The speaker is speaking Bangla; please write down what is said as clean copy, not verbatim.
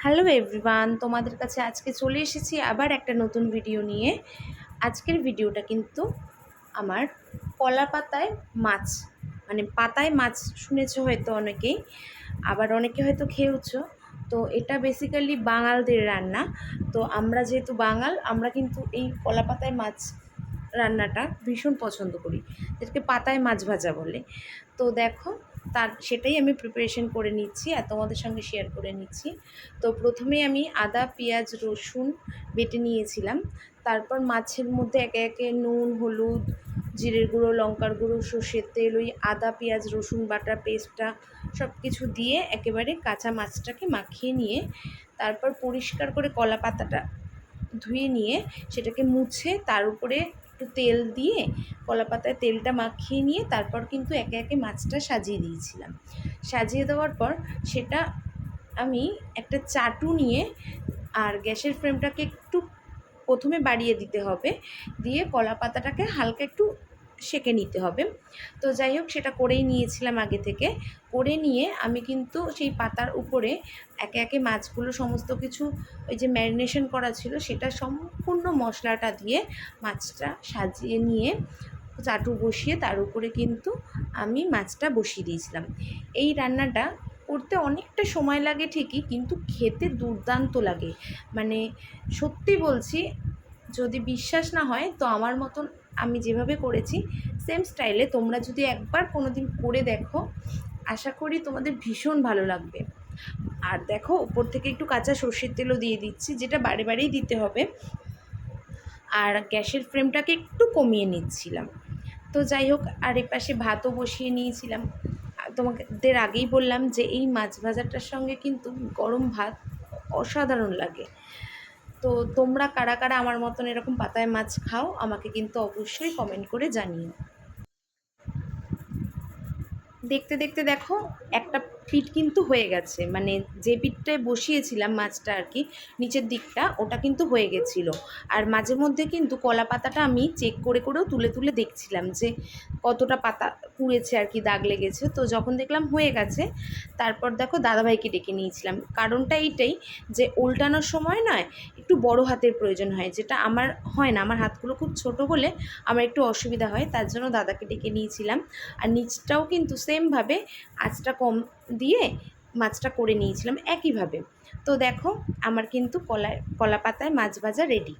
হ্যালো এভরিওয়ান, তোমাদের কাছে আজকে চলে এসেছি আবার একটা নতুন ভিডিও নিয়ে। আজকের ভিডিওটা কিন্তু আমার কলা পাতায় মাছ, মানে পাতায় মাছ শুনেছো হয়তো অনেকেই, আবার অনেকে হয়তো খেয়েওছো। তো এটা বেসিক্যালি বাঙালদের রান্না। তো আমরা যেহেতু বাঙাল, আমরা কিন্তু এই কলা পাতায় মাছ রান্নাটা ভীষণ পছন্দ করি, যেটাকে পাতায় মাছ ভাজা বলে। তো দেখো, সেটাই আমি প্রিপারেশন করে নিচ্ছি আর তোমাদের সঙ্গে শেয়ার করে নিচ্ছি। তো প্রথমে আমি আদা পেঁয়াজ রসুন বেটে নিয়েছিলাম। তারপর মাছের মধ্যে একে একে নুন হলুদ জিরের গুঁড়ো লঙ্কার গুঁড়ো সর্ষের তেল, ওই আদা পেঁয়াজ রসুন বাটা পেস্টটা সব কিছু দিয়ে একেবারে কাঁচা মাছটাকে মাখিয়ে নিয়ে, তারপর পরিষ্কার করে কলা পাতাটা ধুয়ে নিয়ে সেটাকে মুছে তার উপরে একটু তেল দিয়ে কলা পাতায় তেলটা মাখিয়ে নিয়ে তারপর কিন্তু একে একে মাছটা সাজিয়ে দিয়েছিলাম। সাজিয়ে দেওয়ার পর সেটা আমি একটা চাটু নিয়ে, আর গ্যাসের ফ্লেমটাকে একটু প্রথমে বাড়িয়ে দিতে হবে, দিয়ে কলা পাতাটাকে হালকা একটু সেঁকে নিতে হবে। তো যাই হোক, সেটা করেই নিয়েছিলাম আগে থেকে। করে নিয়ে আমি কিন্তু সেই পাতার উপরে একে একে মাছগুলো সমস্ত কিছু, ওই যে ম্যারিনেশন করা ছিল সেটা সম্পূর্ণ মশলাটা দিয়ে মাছটা সাজিয়ে নিয়ে চাটু বসিয়ে তার উপরে কিন্তু আমি মাছটা বসিয়ে দিয়েছিলাম। এই রান্নাটা করতে অনেকটা সময় লাগে ঠিকই, কিন্তু খেতে দুর্দান্ত লাগে। মানে সত্যি বলছি, যদি বিশ্বাস না হয় তো আমার মতন আমি যেভাবে করেছি সেম স্টাইলে তোমরা যদি একবার কোনো দিন করে দেখো, আশা করি তোমাদের ভীষণ ভালো লাগবে। আর দেখো, উপর থেকে একটু কাঁচা সর্ষের তেলও দিয়ে দিচ্ছি, যেটা বারে বারেই দিতে হবে। আর গ্যাসের ফ্লেমটাকে একটু কমিয়ে নিচ্ছিলাম। তো যাই হোক, আর এপাশে ভাতও বসিয়ে নিয়েছিলাম। তোমাদের আগেই বললাম যে এই মাছ ভাজাটার সঙ্গে কিন্তু গরম ভাত অসাধারণ লাগে। তো তোমরা কারা কারা আমার মতন এরকম পাতায় মাছ খাও, আমাকে কিন্তু অবশ্যই কমেন্ট করে জানিও। দেখতে দেখতে দেখো, একটা পিঠ কিন্তু হয়ে গেছে, মানে যে পিঠটায় বসিয়েছিলাম মাছটা আর কি, নিচের দিকটা ওটা কিন্তু হয়ে গেছিলো। আর মাঝে মধ্যে কিন্তু কলা পাতাটা আমি চেক করে করেও তুলে তুলে দেখছিলাম যে কতটা পাতা পুড়েছে আর কি, দাগ লেগেছে। তো যখন দেখলাম হয়ে গেছে, তারপর দেখো দাদাভাইকে ডেকে নিয়েছিলাম। কারণটা এইটাই যে উল্টানোর সময় নয়, একটু বড় হাতের প্রয়োজন হয়, যেটা আমার হয় না, আমার হাতগুলো খুব ছোট বলে আমার একটু অসুবিধা হয়, তার জন্য দাদাকে ডেকে নিয়েছিলাম। আর নিচটাও কিন্তু সেমভাবে আঁচটা কম দিয়ে মাছটা করে নিয়েছিলাম একইভাবে। তো দেখো, আমার কিন্তু কলা পাতায় মাছ ভাজা রেডি।